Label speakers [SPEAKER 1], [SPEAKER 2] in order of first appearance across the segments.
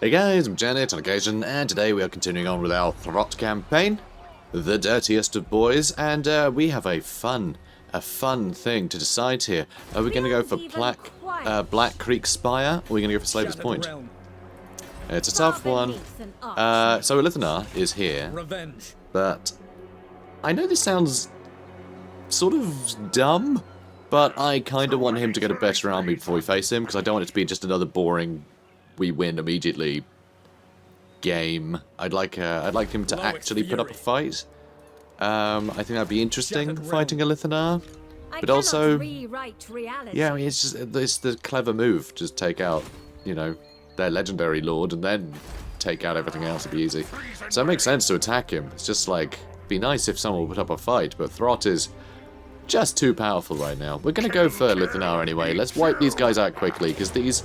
[SPEAKER 1] Hey guys, I'm Janet on occasion, and today we are continuing on with our Throt campaign, the dirtiest of boys, and we have a fun thing to decide here. Are we going to go for Black Creek Spire, or are we going to go for Slaver's Point? It's a tough one. So Alith Anar is here, but I know this sounds sort of dumb, but I kind of want him to get a better army before we face him, because I don't want it to be just another boring we win immediately game. I'd like him to actually put up a fight. I think that'd be interesting, fighting Alith Anar. But also, yeah, I mean, it's the clever move. Just take out, you know, their legendary lord and then take out everything else. It'd be easy. So it makes sense to attack him. It's just like, be nice if someone would put up a fight, but Throt is just too powerful right now. We're gonna go for Alith Anar anyway. Let's wipe these guys out quickly, because these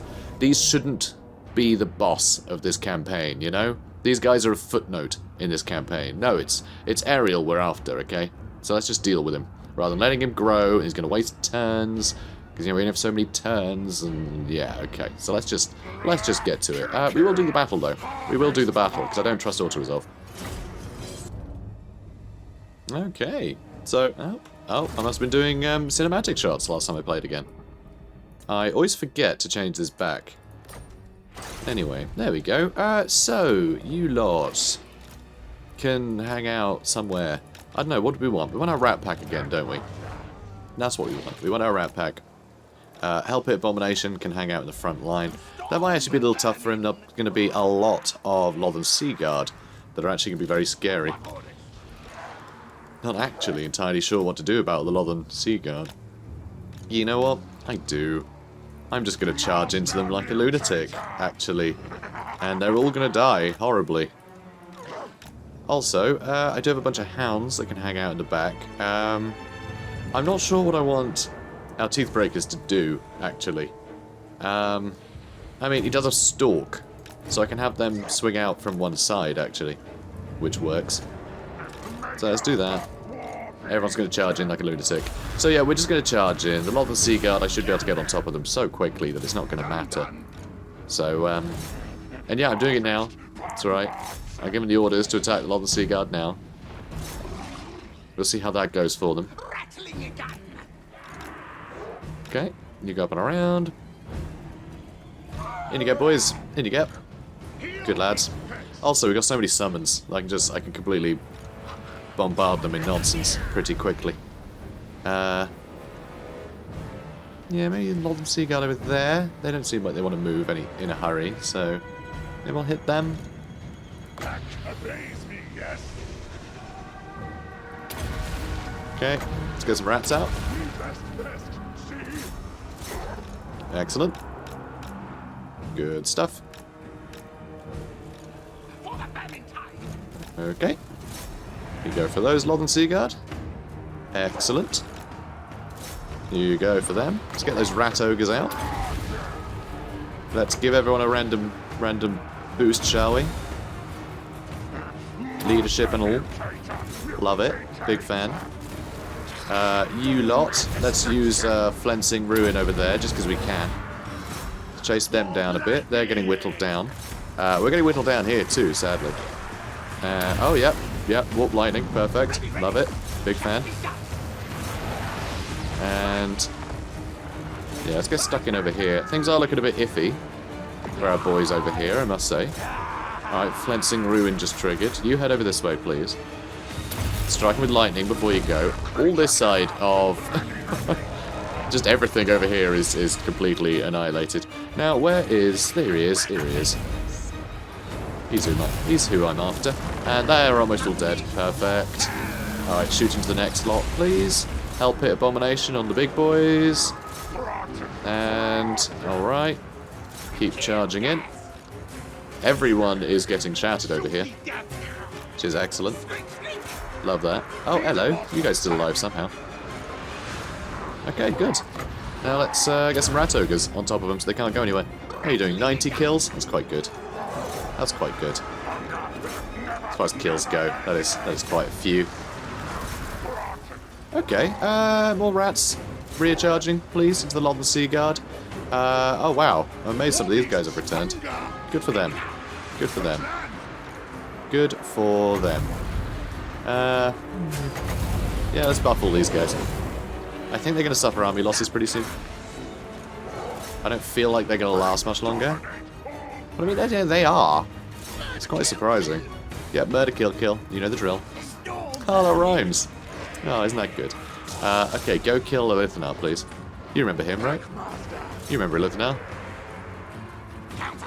[SPEAKER 1] shouldn't be the boss of this campaign, you know? These guys are a footnote in this campaign. No, it's Ariel we're after, okay? So let's just deal with him. Rather than letting him grow, he's going to waste turns, because, you know, we only have so many turns, and yeah, okay. So let's just get to it. We will do the battle, though. We will do the battle, because I don't trust auto-resolve. Okay. So, oh, I must have been doing cinematic shots last time I played again. I always forget to change this back. Anyway, there we go. So, you lot can hang out somewhere. I don't know, what do we want? We want our rat pack again, don't we? That's what we want. We want our rat pack. Hellpit Abomination can hang out in the front line. That might actually be a little tough for him. There's going to be a lot of Lothern Seaguard that are actually going to be very scary. Not actually entirely sure what to do about the Lothern Seaguard. You know what? I do. I'm just going to charge into them like a lunatic, actually. And they're all going to die horribly. Also, I do have a bunch of hounds that can hang out in the back. I'm not sure what I want our Teethbreakers to do, actually. I mean, he does have Stalk, so I can have them swing out from one side, actually. Which works. So let's do that. Everyone's going to charge in like a lunatic. So yeah, we're just going to charge in. The Lothern Seaguard, I should be able to get on top of them so quickly that it's not going to matter. So, and yeah, I'm doing it now. It's alright. I'm giving the orders to attack the Lothern Seaguard now. We'll see how that goes for them. Okay, you go up and around. In you get, boys. In you get. Good lads. Also, we've got so many summons. I can completely bombard them in nonsense pretty quickly. Yeah, maybe Lothern Seaguard over there. They don't seem like they want to move in a hurry, so maybe we'll hit them. Okay, let's get some rats out. Excellent. Good stuff. Okay. You go for those, Lothern Seaguard. Excellent. You go for them. Let's get those rat ogres out. Let's give everyone a random boost, shall we? Leadership and all. Love it. Big fan. You lot. Let's use Flensing Ruin over there, just because we can. Let's chase them down a bit. They're getting whittled down. We're getting whittled down here too, sadly. Oh, yep. Yep, Warp Lightning. Perfect. Love it. Big fan. And yeah, let's get stuck in over here. Things are looking a bit iffy for our boys over here, I must say. Alright, Flensing Ruin just triggered. You head over this way, please. Strike him with lightning before you go. All this side of just everything over here is completely annihilated. Now, where is... There he is. Here he is. He's who I'm after. And they're almost all dead. Perfect. Alright, shoot into the next lot, please. Hellpit Abomination on the big boys. And, alright. Keep charging in. Everyone is getting shattered over here. Which is excellent. Love that. Oh, hello. You guys still alive somehow. Okay, good. Now let's get some rat ogres on top of them so they can't go anywhere. How are you doing? 90 kills? That's quite good. That's quite good. As far as kills go, that is quite a few. Okay, more rats. Recharging, please, into the Lothern Seaguard. Oh wow, I'm amazed some of these guys have returned. Good for them. Good for them. Good for them. Yeah, let's buff all these guys. I think they're going to suffer army losses pretty soon. I don't feel like they're going to last much longer. But I mean, they are. It's quite surprising. Yeah, murder, kill, kill. You know the drill. Oh, that rhymes. Oh, isn't that good? Okay, go kill Alith Anar, please. You remember him, right? You remember Alith Anar?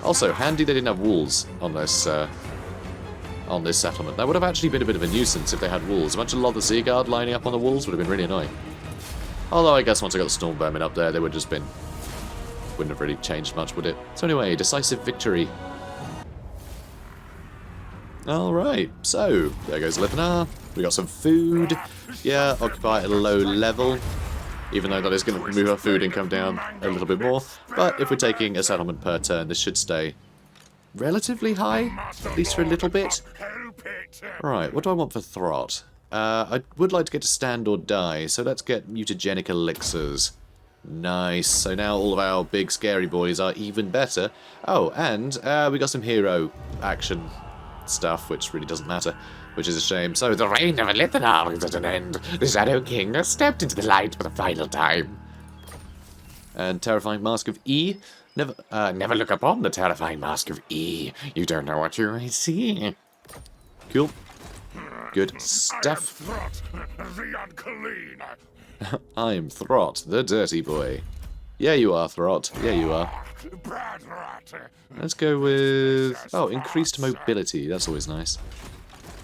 [SPEAKER 1] Also, handy they didn't have walls on this settlement. That would have actually been a bit of a nuisance if they had walls. Imagine a lot of the Sea Guard lining up on the walls would have been really annoying. Although I guess once I got the Storm Vermin up there, they would have just been... wouldn't have really changed much, would it? So anyway, decisive victory. Alright, so, there goes Alith Anar. We got some food. Yeah, occupy at a low level. Even though that is going to move our food income down a little bit more. But if we're taking a settlement per turn, this should stay relatively high, at least for a little bit. Right, what do I want for Throt? I would like to get to stand or die, so let's get mutagenic elixirs. Nice, so now all of our big scary boys are even better. Oh, and we got some hero action stuff, which really doesn't matter, which is a shame. So the reign of Alith Anar is at an end. The Shadow King has stepped into the light for the final time. And terrifying mask of E. Never look upon the terrifying mask of E. You don't know what you may see. Cool. Good stuff.
[SPEAKER 2] Throt the Unclean.
[SPEAKER 1] I'm Throt, the dirty boy. Yeah, you are, Throt. Yeah, you are.
[SPEAKER 2] Bad rat.
[SPEAKER 1] Let's go with... oh, increased mobility. That's always nice.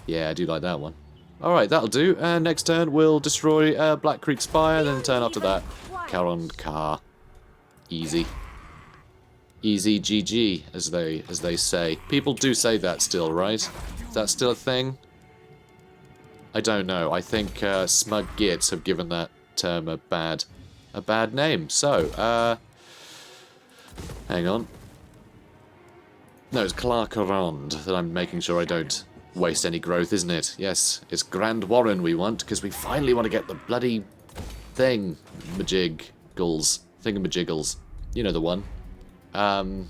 [SPEAKER 1] Yeah, I do like that one. Alright, that'll do. And next turn, we'll destroy Black Creek Spire. Then turn after that, Naggarond Car. Easy. Easy GG, as they say. People do say that still, right? Is that still a thing? I don't know. I think smug gits have given that term a bad name. So, hang on. No, it's Naggarond that I'm making sure I don't waste any growth, isn't it? Yes, it's Grand Warren we want, because we finally want to get the bloody thing. Majiggles. Thingamajiggles. You know the one. The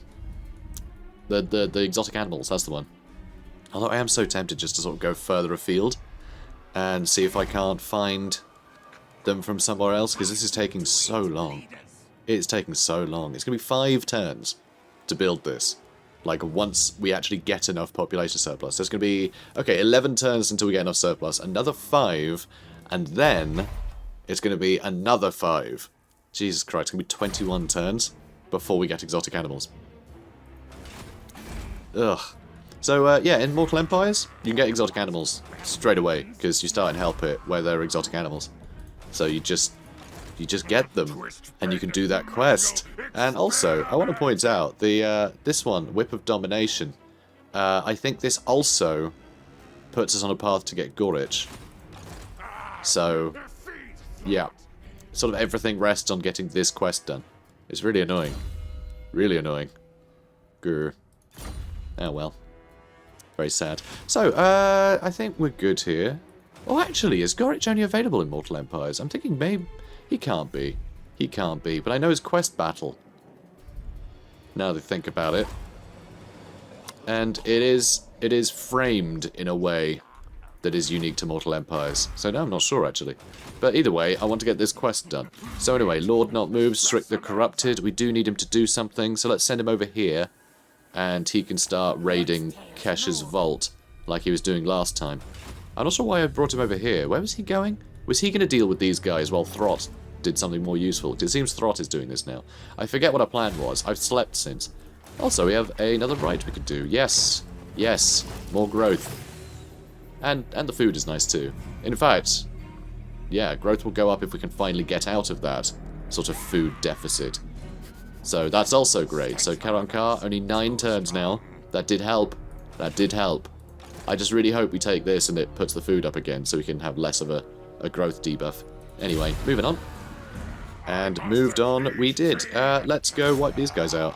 [SPEAKER 1] exotic animals, that's the one. Although I am so tempted just to sort of go further afield and see if I can't find them from somewhere else, because this is taking so long. It's taking so long. It's going to be 5 turns to build this. Like, once we actually get enough population surplus. So it's going to be, okay, 11 turns until we get enough surplus. Another 5, and then it's going to be another 5. Jesus Christ, it's going to be 21 turns before we get exotic animals. Ugh. So, yeah, in Mortal Empires, you can get exotic animals straight away, because you start in Hell Pit, where there are exotic animals. So you just get them, and you can do that quest. And also, I want to point out, this one, Whip of Domination, I think this also puts us on a path to get Gor-Rok. So, yeah. Sort of everything rests on getting this quest done. It's really annoying. Really annoying. Grr. Oh well. Very sad. So, I think we're good here. Oh, actually, is Gor-Rok only available in Mortal Empires? I'm thinking maybe... he can't be. He can't be. But I know his quest battle. Now that I think about it. And it is framed in a way that is unique to Mortal Empires. So now I'm not sure, actually. But either way, I want to get this quest done. So anyway, Lord Not Moved, Strict the Corrupted. We do need him to do something, so let's send him over here. And he can start raiding Kesh's vault, like he was doing last time. I'm not sure why I brought him over here. Where was he going? Was he going to deal with these guys while Throt did something more useful? Because it seems Throt is doing this now. I forget what our plan was. I've slept since. Also, we have another raid we could do. Yes. Yes. More growth. And the food is nice too. In fact, yeah, growth will go up if we can finally get out of that sort of food deficit. So that's also great. So Naggarond Car, only 9 turns now. That did help. That did help. I just really hope we take this and it puts the food up again so we can have less of a growth debuff. Anyway, moving on. And moved on we did. Let's go wipe these guys out.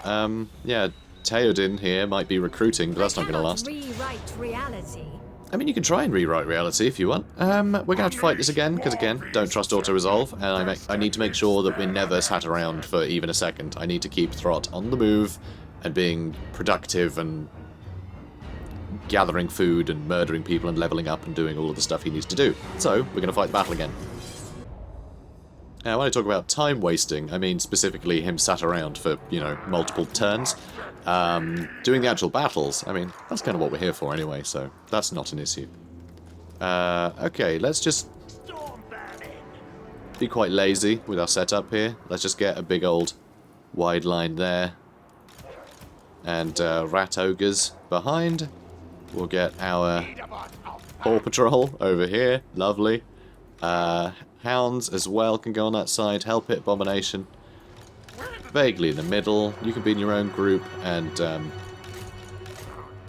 [SPEAKER 1] Yeah, Theoden here might be recruiting, but that's not going to last.
[SPEAKER 3] Rewrite reality.
[SPEAKER 1] I mean, you can try and rewrite reality if you want. We're going to have to fight this again, because again, don't trust auto-resolve, and I need to make sure that we're never sat around for even a second. I need to keep Throt on the move, and being productive and gathering food and murdering people and leveling up and doing all of the stuff he needs to do. So, we're going to fight the battle again. Now, when I talk about time wasting, I mean specifically him sat around for, you know, multiple turns. Doing the actual battles, I mean, that's kind of what we're here for anyway, so that's not an issue. Okay, let's just be quite lazy with our setup here. Let's just get a big old wide line there. And rat ogres behind. We'll get our Paw Patrol over here. Lovely. Hounds as well can go on that side. Hell Pit Abomination. Vaguely in the middle. You can be in your own group, and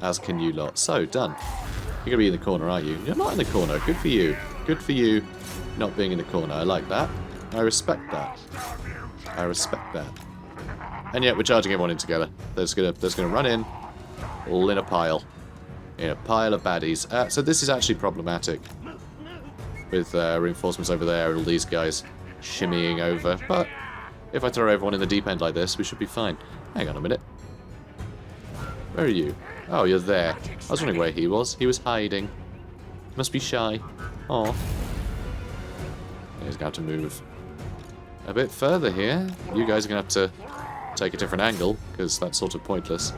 [SPEAKER 1] as can you lot. So, done. You're going to be in the corner, aren't you? You're not in the corner. Good for you. Good for you not being in the corner. I like that. I respect that. I respect that. And yet we're charging everyone in together. There's gonna run in, all in a pile. In a pile of baddies. So this is actually problematic. With reinforcements over there and all these guys shimmying over. But if I throw everyone in the deep end like this, we should be fine. Hang on a minute. Where are you? Oh, you're there. I was wondering where he was. He was hiding. Must be shy. Aw. He's going to have to move a bit further here. You guys are going to have to take a different angle, because that's sort of pointless.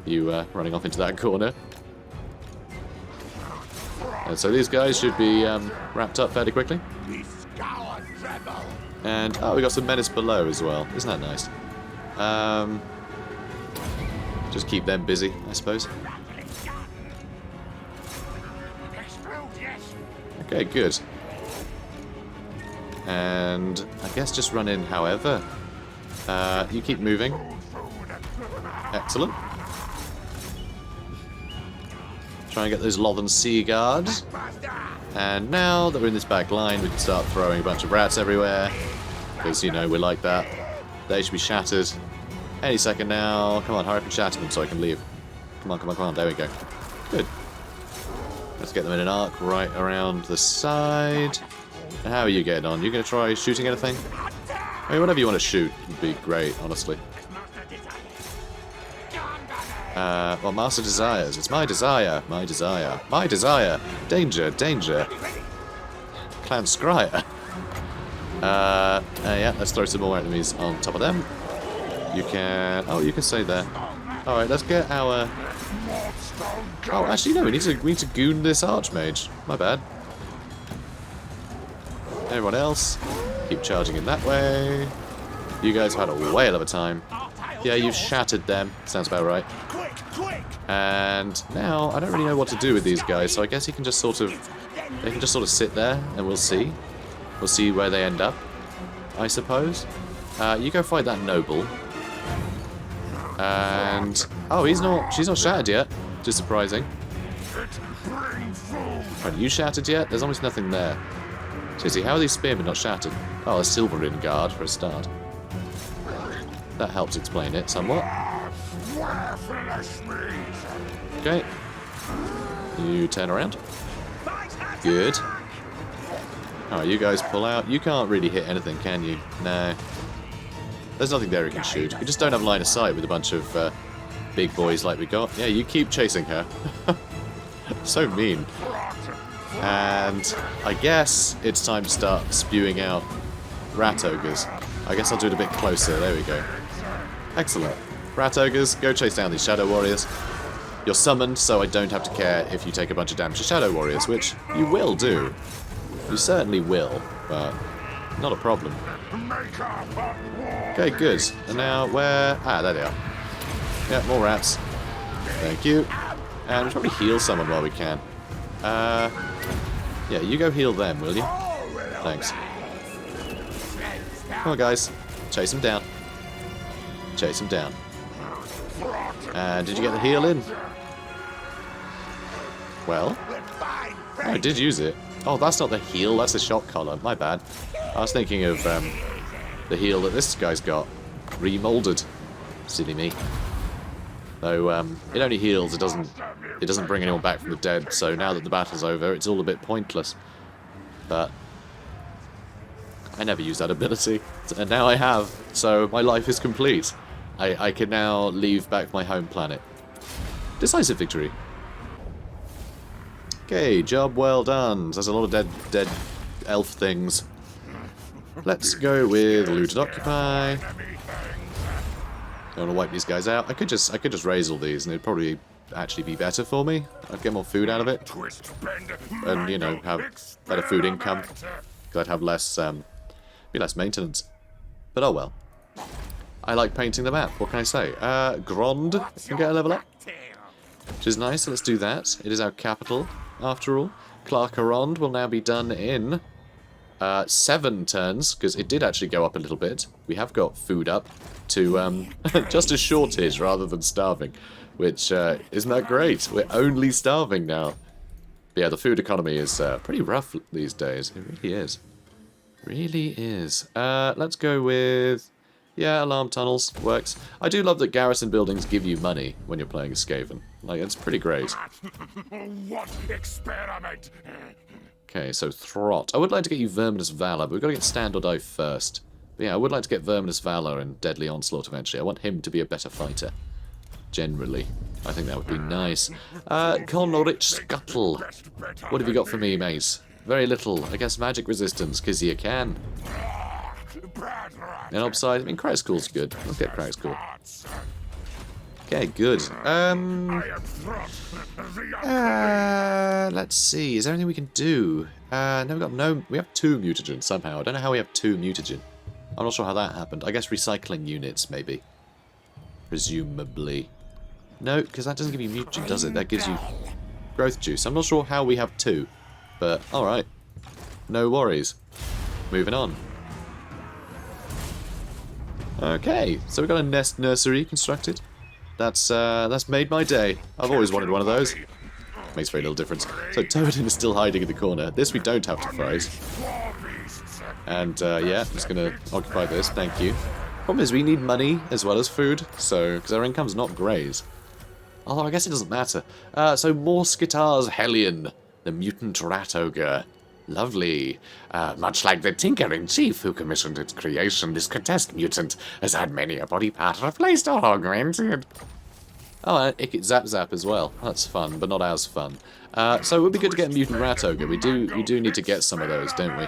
[SPEAKER 1] You running off into that corner. And so these guys should be wrapped up fairly quickly. And, oh, we got some menace below as well. Isn't that nice? Just keep them busy, I suppose. Okay, good. And I guess just run in however. You keep moving. Excellent. Try and get those Lothern Sea Guards. And now that we're in this back line, we can start throwing a bunch of rats everywhere. Because, you know, we're like that. They should be shattered any second now. Come on, hurry up and shatter them so I can leave. Come on, come on, come on. There we go. Good. Let's get them in an arc right around the side. And how are you getting on? You going to try shooting anything? I mean, whatever you want to shoot would be great, honestly. Well, Master Desires. It's my desire. My desire. My desire. Danger. Danger. Clan Scryer. Yeah, let's throw some more enemies on top of them. You can... Oh, you can stay there. Alright, let's get our... Oh, actually, no, we need to goon this Archmage. My bad. Everyone else, keep charging in that way. You guys have had a whale of a time. Yeah, you've shattered them. Sounds about right. And now, I don't really know what to do with these guys, so I guess you can just sort of... They can just sort of sit there, and we'll see. We'll see where they end up, I suppose. You go fight that noble. And... Oh, she's not shattered yet. Just surprising. Are you shattered yet? There's almost nothing there. Seriously, how are these spearmen not shattered? Oh, a Silverin Guard for a start. That helps explain it somewhat. Okay. You turn around. Good. Alright, you guys pull out. You can't really hit anything, can you? No. There's nothing there you can shoot. You just don't have line of sight with a bunch of big boys like we got. Yeah, you keep chasing her. So mean. And I guess it's time to start spewing out rat ogres. I guess I'll do it a bit closer. There we go. Excellent. Rat ogres, go chase down these shadow warriors. You're summoned, so I don't have to care if you take a bunch of damage to shadow warriors, which you will do. You certainly will, but not a problem. Okay, good. And now where... Ah, there they are. Yeah, more rats. Thank you. And we'll probably heal someone while we can. Yeah, you go heal them, will you? Thanks. Come on, guys. Chase them down. Chase them down. Did you get the heal in? Well, I did use it. Oh, that's not the heal, that's the shock collar. My bad. I was thinking of the heal that this guy's got. Remolded. Silly me. Though, it only heals, it doesn't bring anyone back from the dead, so now that the battle's over, it's all a bit pointless. But I never used that ability, and now I have, so my life is complete. I can now leave back my home planet. Decisive victory. Okay, job well done. There's a lot of dead elf things. Let's go with loot and occupy. I want to wipe these guys out. I could just raise all these, and it'd probably actually be better for me. I'd get more food out of it, and you know, have better food income. Because I'd have less, be less maintenance. But oh well. I like painting the map. What can I say? Grond can get a level up, which is nice. So let's do that. It is our capital, after all. Clarkarond will now be done in 7 turns, because it did actually go up a little bit. We have got food up to just a shortage rather than starving, which isn't that great. We're only starving now. But yeah, the food economy is pretty rough these days. It really is. Really is. Let's go with... yeah, alarm tunnels. Works. I do love that garrison buildings give you money when you're playing a Skaven. Like, it's pretty great.
[SPEAKER 2] What experiment?
[SPEAKER 1] Okay, so Throt. I would like to get you Verminous Valor, but we've got to get Stand or Die first. But yeah, I would like to get Verminous Valor and Deadly Onslaught eventually. I want him to be a better fighter. Generally. I think that would be nice. Gor-Rok Scuttle. What have you got for me, mate? Very little. I guess magic resistance, because you can. And upside, I mean, Crack School's good. Let's get Crack School. Okay, good. Let's see. Is there anything we can do? No, we have 2 mutagen somehow. I don't know how we have 2 mutagen. I'm not sure how that happened. I guess recycling units, maybe. Presumably. No, because that doesn't give you mutagen, does it? That gives you growth juice. I'm not sure how we have 2. But, alright. No worries. Moving on. Okay, so we've got a nest nursery constructed. That's made my day. I've always wanted one of those. Makes very little difference. So Toadin is still hiding in the corner. This we don't have to fight. And yeah, I'm just gonna occupy this. Thank you. Problem is we need money as well as food, so because our income's not great. Although I guess it doesn't matter. So Morskitar's Hellion, the mutant rat ogre. Lovely. Much like the Tinker-in-Chief who commissioned its creation, this grotesque mutant has had many a body part replaced or augmented. Oh, and it could zap zap as well. That's fun, but not as fun. So it would be good to get a mutant rat ogre. We do need to get some of those, don't we?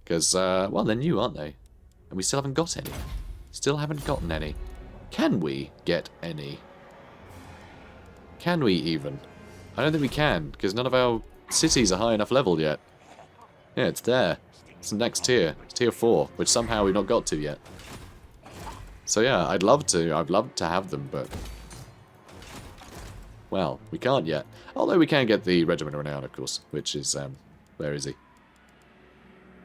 [SPEAKER 1] Because, well, they're new, aren't they? And we still haven't got any. Still haven't gotten any. Can we get any? Can we even? I don't think we can, because none of our cities are high enough level yet. Yeah, it's there. It's the next tier. It's tier 4, which somehow we've not got to yet. So yeah, I'd love to have them, but... well, we can't yet. Although we can get the Regiment of Renown, of course, which is, where is he?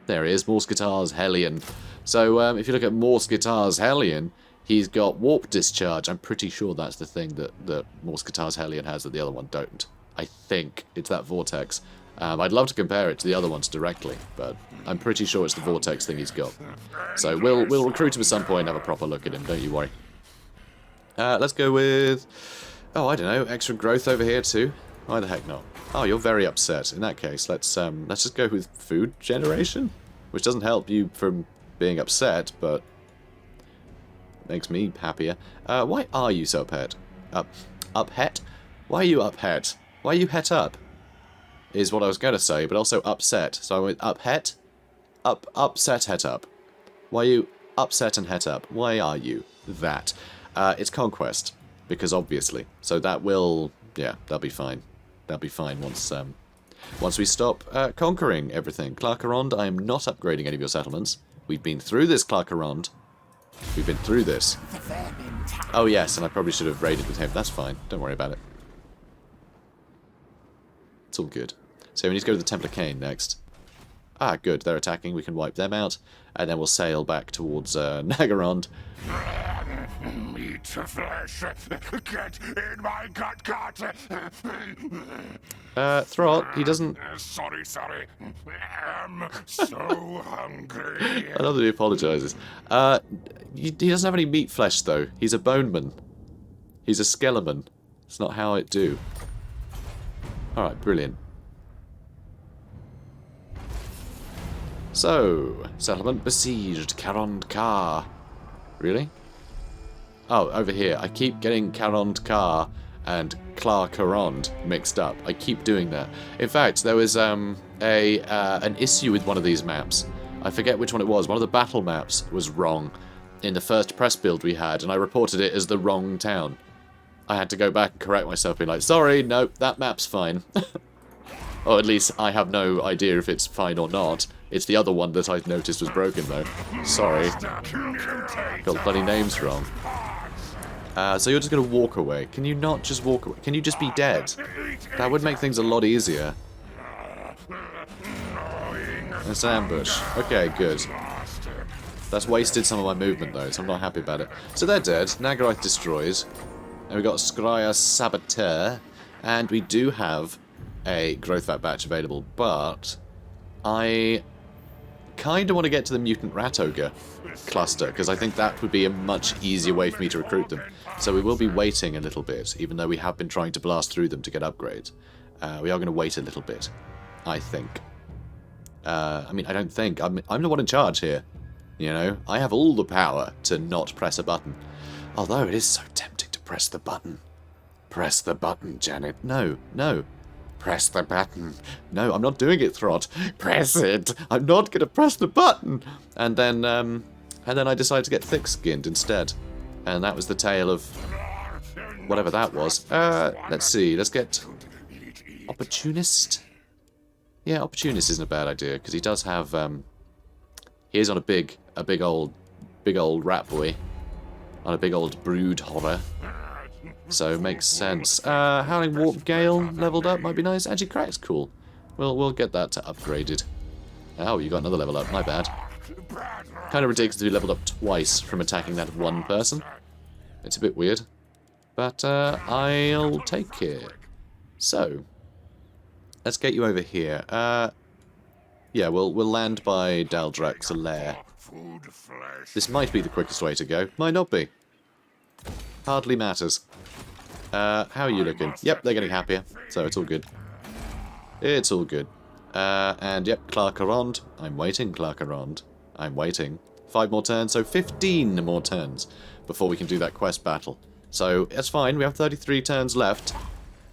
[SPEAKER 1] There he is, Morskitar's Hellion. So, if you look at Morskitar's Hellion, he's got Warp Discharge. I'm pretty sure that's the thing that Morskitar's Hellion has that the other one don't. I think it's that Vortex. I'd love to compare it to the other ones directly, but I'm pretty sure it's the Vortex thing he's got. So we'll recruit him at some point and have a proper look at him, don't you worry. Let's go with... oh, I don't know, extra growth over here too? Why the heck not? Oh, you're very upset. In that case, let's just go with food generation, which doesn't help you from being upset, but makes me happier. Why are you so upset? Uphet? Why are you uphet? Why are you het up? Is what I was going to say, but also upset. So I went uphet, upset, het up. Why are you upset and het up? Why are you that? It's conquest, because obviously. So that will, yeah, that'll be fine. That'll be fine once we stop conquering everything. Clarkarond, I am not upgrading any of your settlements. We've been through this, Clarkarond. We've been through this. Oh yes, and I probably should have raided with him. That's fine. Don't worry about it. It's all good. So we need to go to the Temple of Kane next. Ah, good. They're attacking. We can wipe them out. And then we'll sail back towards Naggarond.
[SPEAKER 2] Meat flesh. Get in my gut.
[SPEAKER 1] Throt, he doesn't...
[SPEAKER 2] Sorry. I'm so hungry.
[SPEAKER 1] I love that he apologises. He doesn't have any meat flesh, though. He's a boneman. He's a skeleton. It's not how it do. Alright, brilliant. So, settlement besieged. Karond Ka. Really? Oh, over here. I keep getting Karond Ka and Clarkarond mixed up. I keep doing that. In fact, there was an issue with one of these maps. I forget which one it was. One of the battle maps was wrong in the first press build we had, and I reported it as the wrong town. I had to go back and correct myself, being like, sorry, no, that map's fine. Or at least I have no idea if it's fine or not. It's the other one that I noticed was broken, though. Sorry. Got the bloody names wrong. So you're just going to walk away. Can you not just walk away? Can you just be dead? That would make things a lot easier. It's an ambush. Okay, good. That's wasted some of my movement, though, so I'm not happy about it. So they're dead. Naggarond destroys. And we've got Skryre Saboteur. And we do have a growth vat batch available, but I kind of want to get to the Mutant Rat Ogre cluster, because I think that would be a much easier way for me to recruit them. So we will be waiting a little bit, even though we have been trying to blast through them to get upgrades. We are going to wait a little bit, I think. I mean, I don't think. I'm the one in charge here. You know, I have all the power to not press a button. Although it is so tempting to press the button. Press the button, Janet. No, no. Press the button. No, I'm not doing it, Throt. Press it. I'm not going to press the button. And then I decided to get thick-skinned instead. And that was the tale of whatever that was. Let's see. Let's get Opportunist. Yeah, Opportunist isn't a bad idea because he does have. He is on a big old rat boy, on a big old brood horror. So it makes sense. Howling Warp Gale leveled up might be nice. Actually, Crack's cool. We'll get that upgraded. Oh, you got another level up. My bad. Kind of ridiculous to be leveled up twice from attacking that one person. It's a bit weird. But I'll take it. So, let's get you over here. Yeah, we'll land by Daldrax's lair. This might be the quickest way to go. Might not be. Hardly matters. How are you looking? Yep, they're getting happier, so it's all good. It's all good. And yep, Clarkarond. I'm waiting, Clarkarond. I'm waiting. 5 more turns, so 15 more turns before we can do that quest battle. So, that's fine, we have 33 turns left.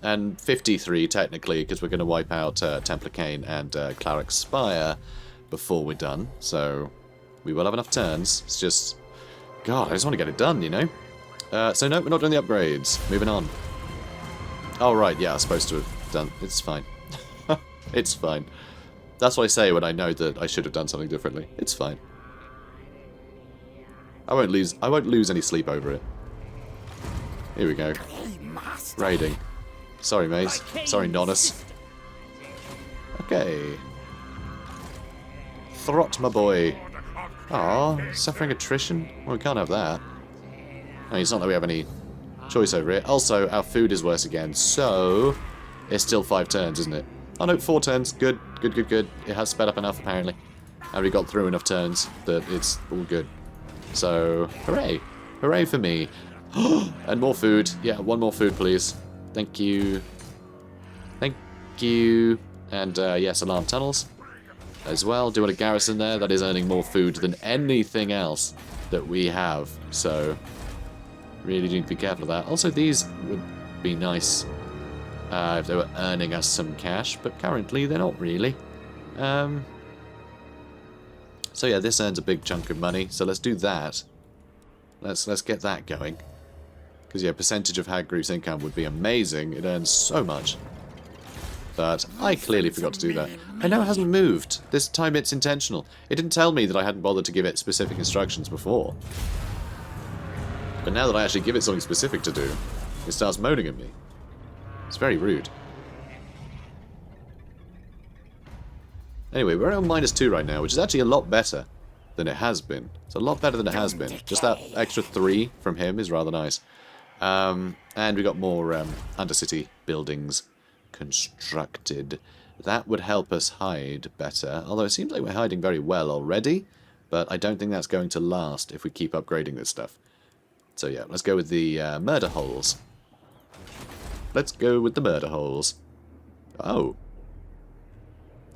[SPEAKER 1] And 53, technically, because we're going to wipe out Templar Kane and Cleric Spire before we're done. So, we will have enough turns. It's just... God, I just want to get it done, you know? So no, we're not doing the upgrades. Moving on. Oh, right, yeah, I was supposed to have done... It's fine. It's fine. That's what I say when I know that I should have done something differently. It's fine. I won't lose any sleep over it. Here we go. Raiding. Sorry, Mace. Sorry, Nonus. Okay. Throt, my boy. Aw, suffering attrition? Well, we can't have that. I mean, it's not that we have any choice over it. Also, our food is worse again, so... It's still 5 turns, isn't it? Oh no, 4 turns. Good, good, good, good. It has sped up enough, apparently. And we got through enough turns that it's all good. So, hooray. Hooray for me. And more food. Yeah, 1 more food, please. Thank you. Thank you. And, yes, alarm tunnels as well. Do want a garrison there. That is earning more food than anything else that we have. So, really need to be careful of that. Also, these would be nice if they were earning us some cash, but currently they're not really. So yeah, this earns a big chunk of money, so let's do that. Let's get that going. Because yeah, percentage of Hag Group's income would be amazing. It earns so much. But I clearly forgot to do that. I know it hasn't moved. This time it's intentional. It didn't tell me that I hadn't bothered to give it specific instructions before. But now that I actually give it something specific to do, it starts moaning at me. It's very rude. Anyway, we're on -2 right now, which is actually a lot better than it has been. It's a lot better than it has been. Just that extra 3 from him is rather nice. And we got more Undercity buildings constructed. That would help us hide better. Although it seems like we're hiding very well already. But I don't think that's going to last if we keep upgrading this stuff. So yeah, let's go with the murder holes. Let's go with the murder holes. Oh.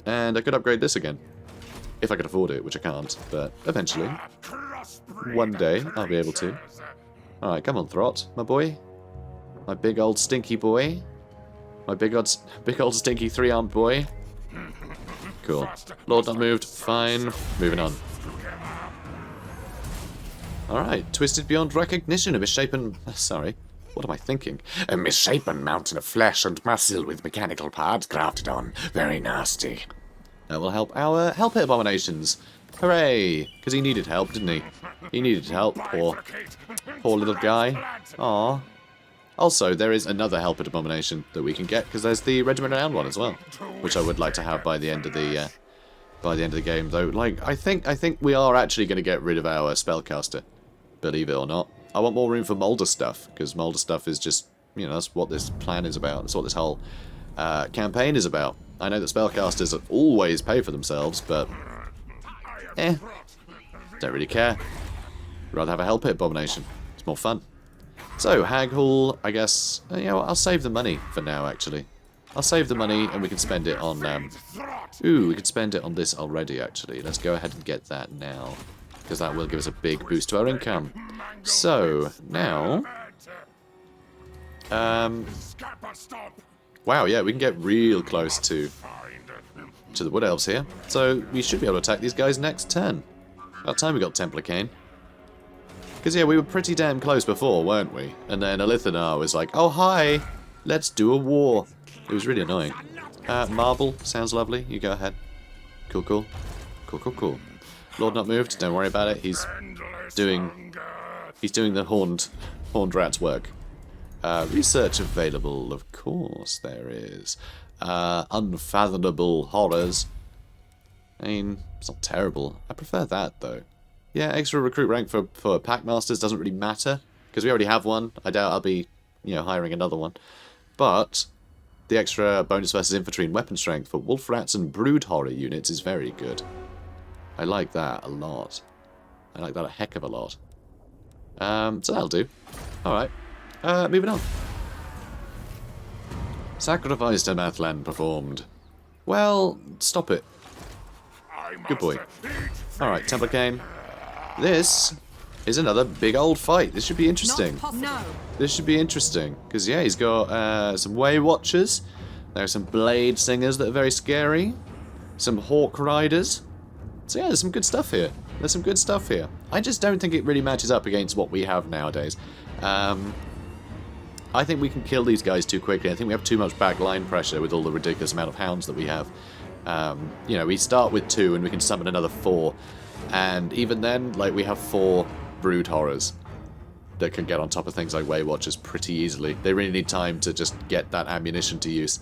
[SPEAKER 1] And I could upgrade this again. If I could afford it, which I can't. But eventually. One day, I'll be able to. Alright, come on, Throt, my boy. My big old stinky boy. My big old stinky 3-armed boy. Cool. Lord not moved. Fine. Moving on. Alright. Twisted beyond recognition. A misshapen... Sorry. What am I thinking?
[SPEAKER 2] A misshapen mountain of flesh and muscle with mechanical parts grafted on. Very nasty.
[SPEAKER 1] That will help our Help It Abominations. Hooray! Because he needed help, didn't he? He needed help. Poor little guy. Aww. Also, there is another Help It Abomination that we can get, because there's the Regiment Renowned one as well, which I would like to have by the end of the game. Though, like, I think we are actually going to get rid of our spellcaster, believe it or not. I want more room for Molder stuff, because Molder stuff is just, you know, that's what this plan is about. That's what this whole campaign is about. I know that spellcasters always pay for themselves, but don't really care. Rather have a Help It Abomination. It's more fun. So, Hag Hall, I guess, you know what, I'll save the money for now, actually. I'll save the money and we can spend it on, we could spend it on this already, actually. Let's go ahead and get that now, because that will give us a big boost to our income. So, now, wow, yeah, we can get real close to the Wood Elves here. So, we should be able to attack these guys next turn. About time we got Templar Kane. Because, yeah, we were pretty damn close before, weren't we? And then Alith Anar was like, oh, hi, let's do a war. It was really annoying. Marble, sounds lovely. You go ahead. Cool, cool. Cool, cool, cool. Lord not moved, don't worry about it. He's doing the horned rat's work. Research available, of course there is. Unfathomable horrors. I mean, it's not terrible. I prefer that, though. Yeah, extra recruit rank for Packmasters doesn't really matter, because we already have one. I doubt I'll be, you know, hiring another one. But the extra bonus versus infantry and weapon strength for Wolf Rats and Brood Horror units is very good. I like that a lot. I like that a heck of a lot. So that'll do. Alright. Moving on. Sacrifice to Mathland performed. Well, stop it. Good boy. Alright, Templar Kane. This is another big old fight. This should be interesting.
[SPEAKER 3] No.
[SPEAKER 1] This should be interesting. Because, yeah, he's got some Way Watchers. There are some Blade Singers that are very scary. Some Hawk Riders. So, yeah, there's some good stuff here. There's some good stuff here. I just don't think it really matches up against what we have nowadays. I think we can kill these guys too quickly. I think we have too much backline pressure with all the ridiculous amount of hounds that we have. You know, we start with 2 and we can summon another 4. And even then, like, we have 4 Brood Horrors that can get on top of things like Way Watchers pretty easily. They really need time to just get that ammunition to use.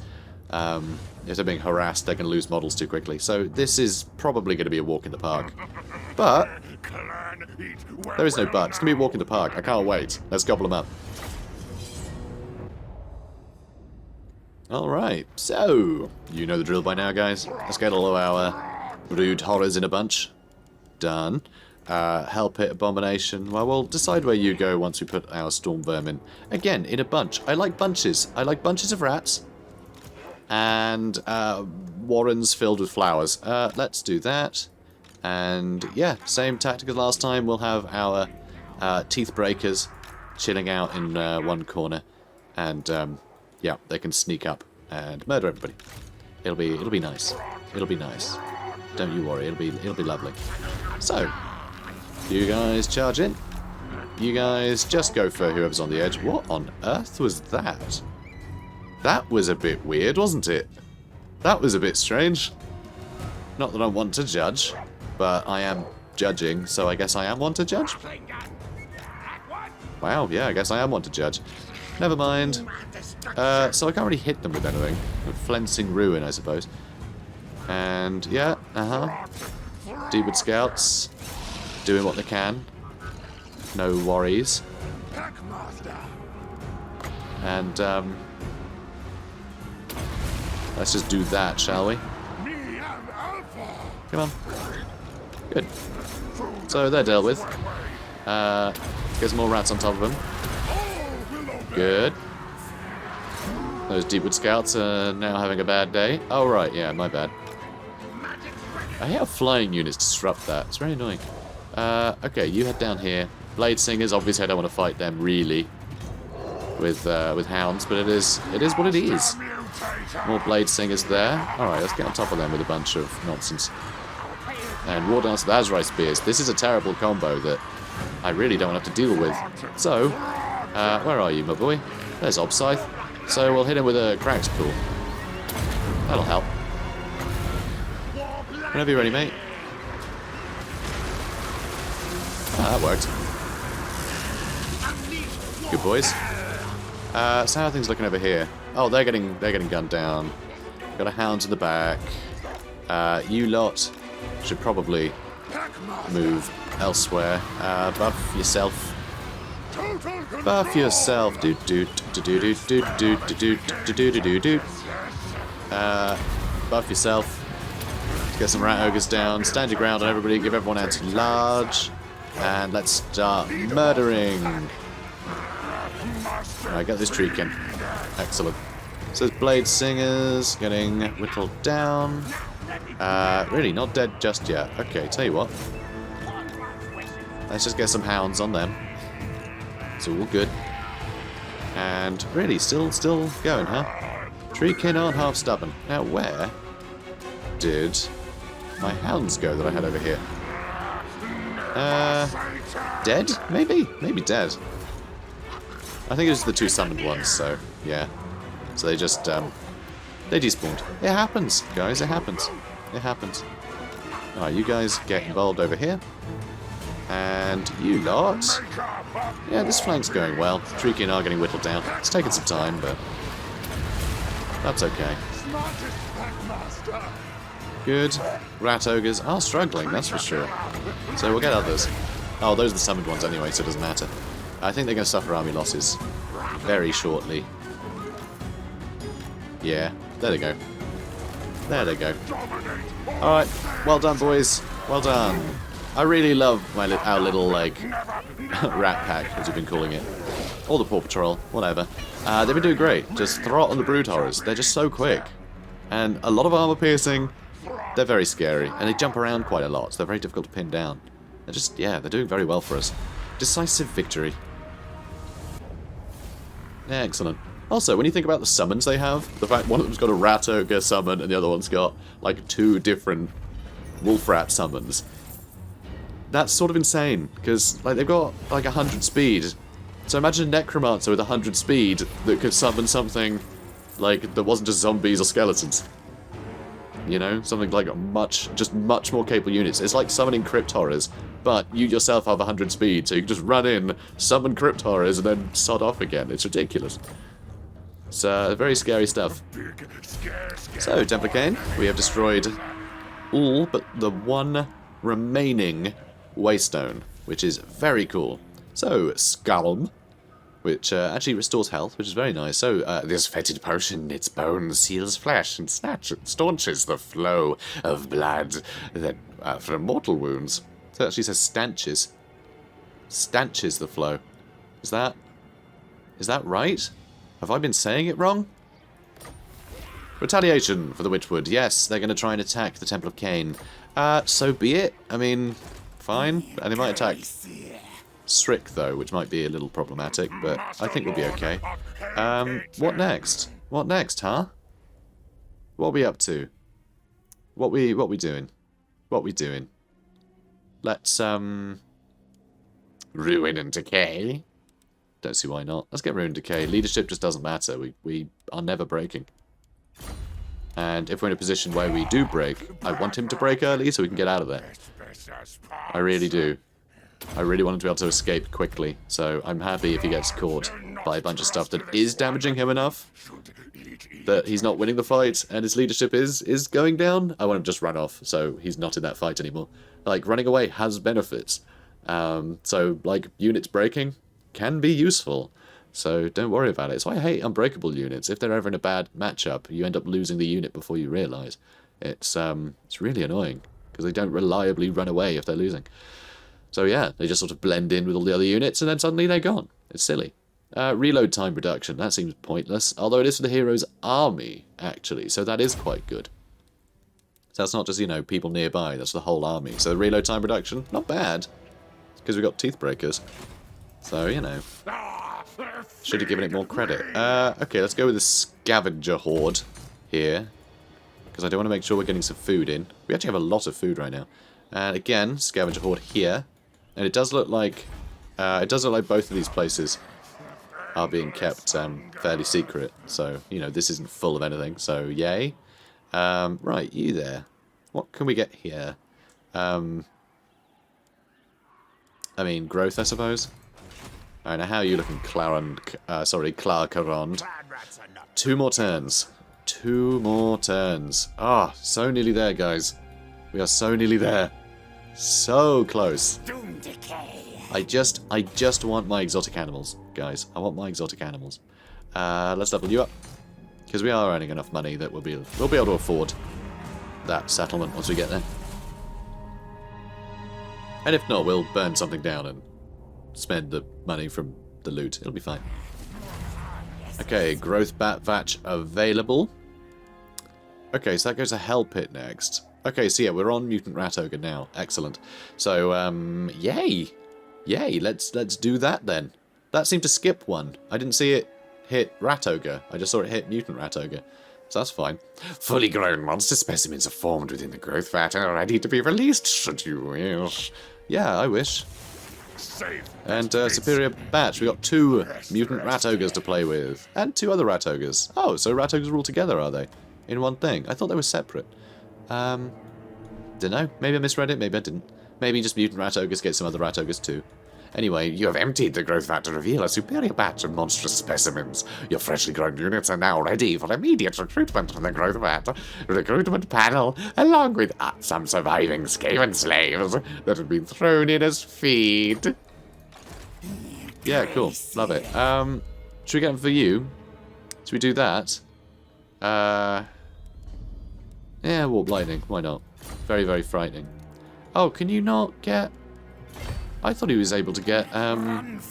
[SPEAKER 1] If they're being harassed, they can lose models too quickly. So this is probably going to be a walk in the park. But there is no but. It's going to be a walk in the park. I can't wait. Let's gobble them up. Alright, so you know the drill by now, guys. Let's get all of our Brood Horrors in a bunch. Done. Help It Abomination. Well, we'll decide where you go once we put our Storm Vermin. Again, in a bunch. I like bunches. I like bunches of rats. And warrens filled with flowers. Let's do that. And yeah, same tactic as last time. We'll have our Teeth Breakers chilling out in one corner. And yeah, they can sneak up and murder everybody. It'll be nice. It'll be nice. Don't you worry. It'll be lovely. So, you guys charge in. You guys just go for whoever's on the edge. What on earth was that? That was a bit weird, wasn't it? That was a bit strange. Not that I want to judge, but I am judging, so I guess I am one to judge. Wow, yeah, I guess I am one to judge. Never mind. So I can't really hit them with anything. Flensing Ruin, I suppose. And, yeah, Deepwood Scouts doing what they can. No worries. And, let's just do that, shall we? Come on. Good. So they're dealt with. Get some more rats on top of them. Good. Those Deepwood Scouts are now having a bad day. Oh, right, yeah, my bad. I hate how flying units disrupt that. It's very annoying. Okay, you head down here. Blade Singers, obviously I don't want to fight them, really. with hounds, but it is what it is. More blade singers there. Alright, let's get on top of them with a bunch of nonsense. And War Dance with Azhag Spears. This is a terrible combo that I really don't have to deal with. So, where are you, my boy? There's Obscythe. So we'll hit him with a Crack's Pool. That'll help. Whenever you're ready, mate. Ah, that worked. Good boys. So how are things looking over here? Oh, they're getting gunned down. Got a hound in the back. You lot should probably move elsewhere. Buff yourself. Buff yourself. Do do do do do do do do do do do do. Buff yourself. Get some rat ogres down. Stand your ground on everybody. Give everyone anti-large. And let's start murdering. Alright, get this Treekin. Excellent. So there's Blade Singers getting whittled down. Really, not dead just yet. Okay, tell you what. Let's just get some hounds on them. It's all good. And really, still going, huh? Treekin aren't half stubborn. Now, where did my hounds go that I had over here? Dead? Maybe? Maybe dead. I think it was the two summoned ones, so, yeah. So they just, they despawned. It happens, guys, it happens. It happens. Alright, you guys get involved over here. And you lot. Yeah, this flank's going well. Treekin are getting whittled down. It's taking some time, but that's okay. Good. Rat ogres are struggling, that's for sure. So we'll get others. Oh, those are the summoned ones anyway, so it doesn't matter. I think they're going to suffer army losses very shortly. Yeah, there they go. There they go. Alright, well done, boys. Well done. I really love our little, like, rat pack, as we've been calling it. Or the Paw Patrol, whatever. They've been doing great. Just Throt and the Brood Horrors. They're just so quick. And a lot of armor piercing. They're very scary. And they jump around quite a lot, so they're very difficult to pin down. They're just, yeah, they're doing very well for us. Decisive victory. Excellent. Also, when you think about the summons they have, the fact one of them's got a rat ogre summon and the other one's got, like, 2 different wolf rat summons. That's sort of insane, because, like, they've got, like, 100 speed. So imagine a necromancer with 100 speed that could summon something, like, that wasn't just zombies or skeletons. You know? Something like much more capable units. It's like summoning crypt horrors, but you yourself have 100 speed, so you can just run in, summon crypt horrors, and then sod off again. It's ridiculous. It's very scary stuff. So, Templar Kane, we have destroyed all but the one remaining Waystone, which is very cool. So, Skalm, which actually restores health, which is very nice. So,
[SPEAKER 2] This fetid potion, its bones seals flesh and staunches the flow of blood that
[SPEAKER 1] from mortal wounds. So it actually says stanches. Stanches the flow. Is that right? Have I been saying it wrong? Retaliation for the Witchwood. Yes, they're going to try and attack the Temple of Kane. So be it. I mean, fine. And they might attack Srick, though, which might be a little problematic, but I think we'll be okay. What next? What next, huh? What are we up to? What we doing? What we doing? Let's,
[SPEAKER 2] ruin and decay.
[SPEAKER 1] Don't see why not. Let's get Ruin Decay. Leadership just doesn't matter. We are never breaking. And if we're in a position where we do break, I want him to break early so we can get out of there. I really do. I really want him to be able to escape quickly. So I'm happy if he gets caught by a bunch of stuff that is damaging him enough that he's not winning the fight and his leadership is going down. I want him to just run off so he's not in that fight anymore. Like, running away has benefits. So, like, units breaking can be useful. So don't worry about it. It's why I hate unbreakable units. If they're ever in a bad matchup, you end up losing the unit before you realise. It's really annoying, because they don't reliably run away if they're losing. So yeah, they just sort of blend in with all the other units, and then suddenly they're gone. It's silly. Reload time reduction, that seems pointless. Although it is for the hero's army, actually, so that is quite good. So that's not just, you know, people nearby, that's the whole army. So the reload time reduction, not bad, because we've got teeth breakers. So, you know, Should have given it more credit. Okay, let's go with the scavenger horde here. Because I do want to make sure we're getting some food in. We actually have a lot of food right now. And again, scavenger horde here. And it does look like both of these places are being kept fairly secret. So, you know, this isn't full of anything. So, yay. Right, you there. What can we get here? I mean, growth, I suppose. Alright, now how are you looking, Clarkarond? 2 more turns. 2 more turns. Ah, so nearly there, guys. We are so nearly there. So close. I just want my exotic animals, guys. I want my exotic animals. Let's level you up. Because we are earning enough money that we'll be able to afford that settlement once we get there. And if not, we'll burn something down and spend the money from the loot. It'll be fine. Okay, growth bat vatch available. Okay, so that goes to Hell Pit next. Okay, so yeah, we're on Mutant Rat Ogre now. Excellent. So, yay! Yay, let's do that then. That seemed to skip one. I didn't see it hit Rat Ogre. I just saw it hit Mutant Rat Ogre. So that's fine.
[SPEAKER 2] Fully grown monster specimens are formed within the growth vat and are ready to be released, should you wish.
[SPEAKER 1] Yeah, I wish. And superior batch. We got 2 mutant rat ogres to play with. And 2 other rat ogres. Oh, so rat ogres are all together, are they? In one thing. I thought they were separate. Dunno. Maybe I misread it, maybe I didn't. Maybe just mutant rat ogres get some other rat ogres too.
[SPEAKER 2] Anyway, you have emptied the growth vat to reveal a superior batch of monstrous specimens. Your freshly grown units are now ready for immediate recruitment from the growth vat. Recruitment panel, along with some surviving Skaven slaves that have been thrown in as feed.
[SPEAKER 1] Yeah, cool. Love it. Should we get them for you? Should we do that? Yeah, warp lightning. Why not? Very, very frightening. Oh, can you not get... I thought he was able to get,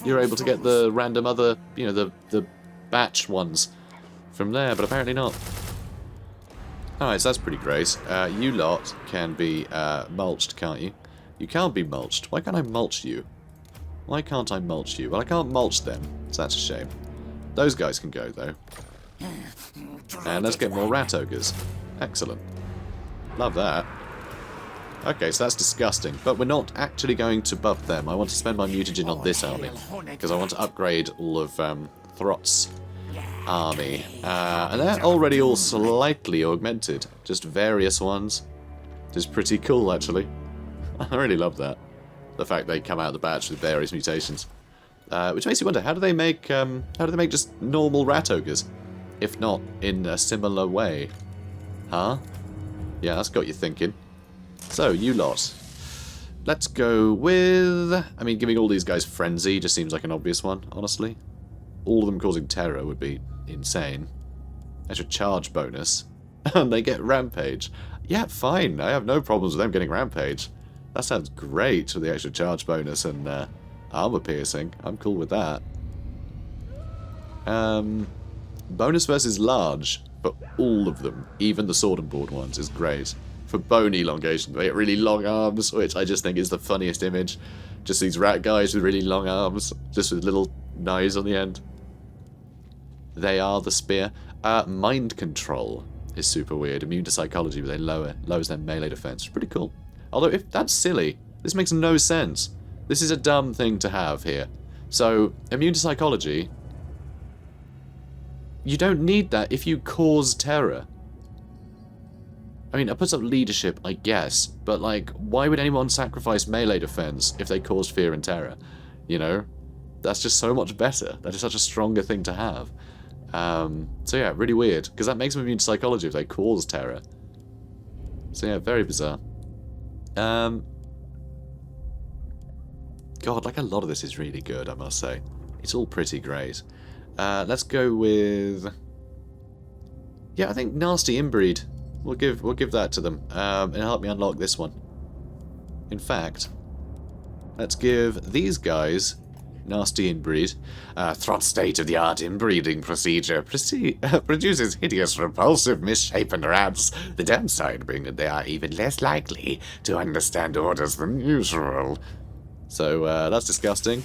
[SPEAKER 1] you're able to get the random other, you know, the batch ones from there, but apparently not. Alright, so that's pretty great. You lot can be mulched, can't you? You can't be mulched. Why can't I mulch you? Why can't I mulch you? Well, I can't mulch them, so that's a shame. Those guys can go, though. And let's get more rat ogres. Excellent. Love that. Okay, so that's disgusting, but we're not actually going to buff them. I want to spend my mutagen on this army, because I want to upgrade all of Throt's army. And they're already all slightly augmented, just various ones. Which is pretty cool, actually. I really love that. The fact they come out of the batch with various mutations. Which makes you wonder, how do they make just normal rat ogres? If not in a similar way? Huh? Yeah, that's got you thinking. So, you lot. Let's go with... I mean, giving all these guys Frenzy just seems like an obvious one, honestly. All of them causing terror would be insane. Extra charge bonus. And they get Rampage. Yeah, fine. I have no problems with them getting Rampage. That sounds great with the extra charge bonus and armor piercing. I'm cool with that. Bonus versus large for all of them. Even the sword and board ones is great. For bone elongation, they get really long arms, which I just think is the funniest image. Just these rat guys with really long arms, just with little knives on the end. They are the spear. Mind control is super weird. Immune to psychology, but they lowers their melee defense. Pretty cool. Although, if that's silly, this makes no sense. This is a dumb thing to have here. So, immune to psychology, you don't need that if you cause terror. I mean, it puts up leadership, I guess, but, like, why would anyone sacrifice melee defense if they caused fear and terror? You know? That's just so much better. That is such a stronger thing to have. So yeah, really weird, because that makes them immune to psychology if they cause terror. So yeah, very bizarre. God, like, a lot of this is really good, I must say. It's all pretty great. Let's go with... Yeah, I think Nasty Inbreed. We'll give that to them, and help me unlock this one. In fact, let's give these guys Nasty Inbreed.
[SPEAKER 2] Throt's state-of-the-art inbreeding procedure produces hideous, repulsive, misshapen rats. The downside being that they are even less likely to understand orders than usual.
[SPEAKER 1] So that's disgusting.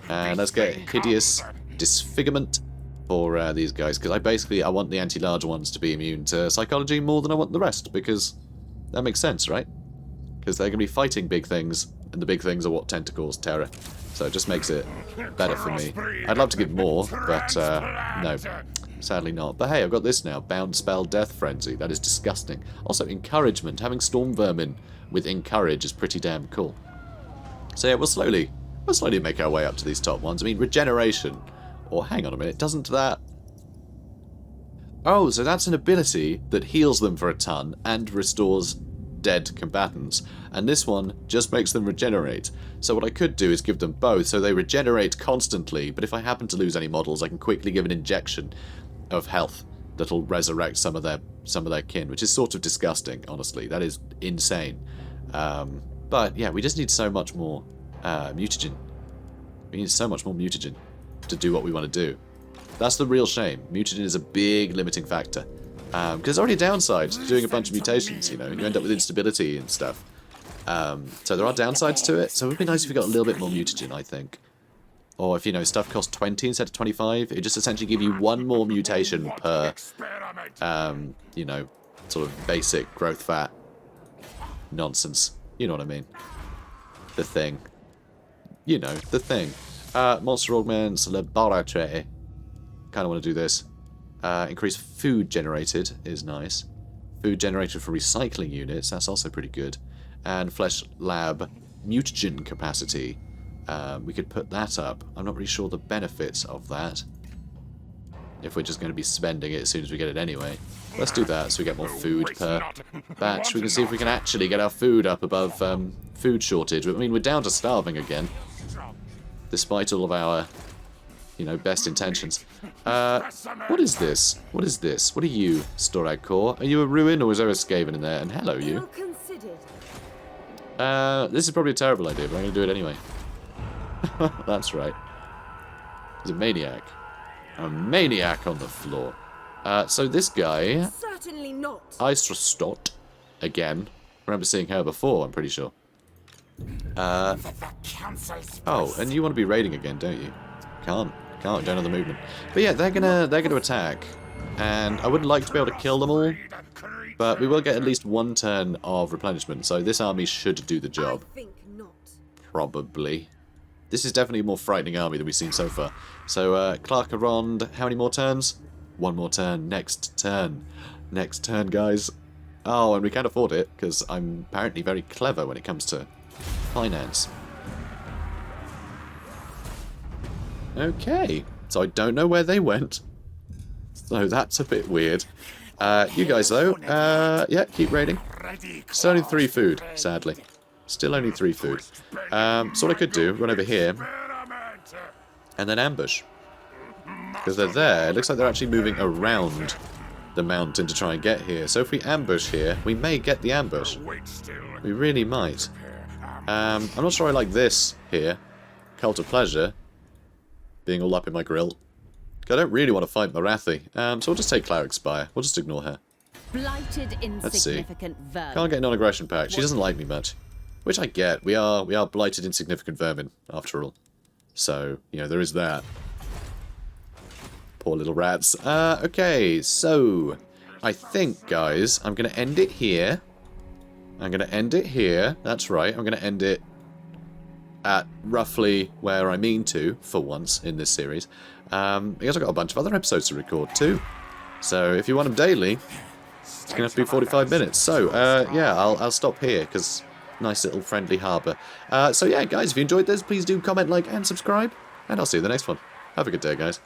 [SPEAKER 1] And let's get Hideous Disfigurement for these guys, because I want the anti-large ones to be immune to psychology more than I want the rest, because that makes sense, right? Because they're going to be fighting big things, and the big things are what tend to cause terror. So it just makes it better for me. I'd love to give more, but no, sadly not. But hey, I've got this now, Bound Spell Death Frenzy. That is disgusting. Also, Encouragement. Having Storm Vermin with Encourage is pretty damn cool. So yeah, we'll slowly make our way up to these top ones. I mean, Regeneration. Or hang on a minute, doesn't that... Oh, so that's an ability that heals them for a ton and restores dead combatants. And this one just makes them regenerate. So what I could do is give them both, so they regenerate constantly, but if I happen to lose any models, I can quickly give an injection of health that'll resurrect some of their kin, which is sort of disgusting, honestly. That is insane. But yeah, we just need so much more mutagen. We need so much more mutagen to do what we want to do. That's the real shame. Mutagen is a big limiting factor. Because there's already a downside to doing a bunch of mutations, you know. You end up with instability and stuff. So there are downsides to it. So it would be nice if we got a little bit more mutagen, I think. Or if, you know, stuff cost 20 instead of 25, it would just essentially give you one more mutation per, you know, sort of basic growth fat nonsense. You know what I mean. The thing. You know, the thing. Monster Augments Laboratory. Kind of want to do this. Increase food generated is nice. Food generated for recycling units, that's also pretty good. And Flesh Lab mutagen capacity. We could put that up. I'm not really sure the benefits of that. If we're just going to be spending it as soon as we get it anyway. Let's do that so we get more food per batch. We can see if we can actually get our food up above food shortage. I mean, we're down to starving again. Despite all of our, you know, best intentions. What is this? What is this? What are you, Storag Core? Are you a ruin or is there a Skaven in there? And hello, you. This is probably a terrible idea, but I'm going to do it anyway. That's right. He's a maniac. A maniac on the floor. So this guy...
[SPEAKER 3] Certainly not.
[SPEAKER 1] Istrastot. Again. I remember seeing her before, I'm pretty sure. Oh, and you want to be raiding again, don't you? Can't, don't have the movement. But yeah, they're gonna attack, and I would like to be able to kill them all, but we will get at least one turn of replenishment, so this army should do the job.
[SPEAKER 3] I think not.
[SPEAKER 1] Probably. This is definitely a more frightening army than we've seen so far. So, Clarkarond, how many more turns? One more turn. Next turn. Next turn, guys. Oh, and we can't afford it, because I'm apparently very clever when it comes to finance. Okay, so I don't know where they went. So that's a bit weird. You guys, though, yeah, keep raiding. Still only 3 food, sadly. Still only 3 food. So what I could do, run over here, and then ambush. Because they're there, it looks like they're actually moving around the mountain to try and get here. So if we ambush here, we may get the ambush. We really might. I'm not sure I like this here. Cult of Pleasure. Being all up in my grill. I don't really want to fight Marathi. So we'll just take Cleric Spire. We'll just ignore her.
[SPEAKER 3] Blighted insignificant vermin.
[SPEAKER 1] Can't get a non-aggression pact. She doesn't like me much. Which I get. We are blighted insignificant vermin, after all. So, you know, there is that. Poor little rats. Okay, so I think, guys, I'm going to end it here. I'm going to end it here. That's right. I'm going to end it at roughly where I mean to, for once, in this series. Because I've got a bunch of other episodes to record, too. So, if you want them daily, it's going to have to be 45 minutes. So, yeah, I'll stop here, because nice little friendly harbour. So, yeah, guys, if you enjoyed this, please do comment, like, and subscribe. And I'll see you in the next one. Have a good day, guys.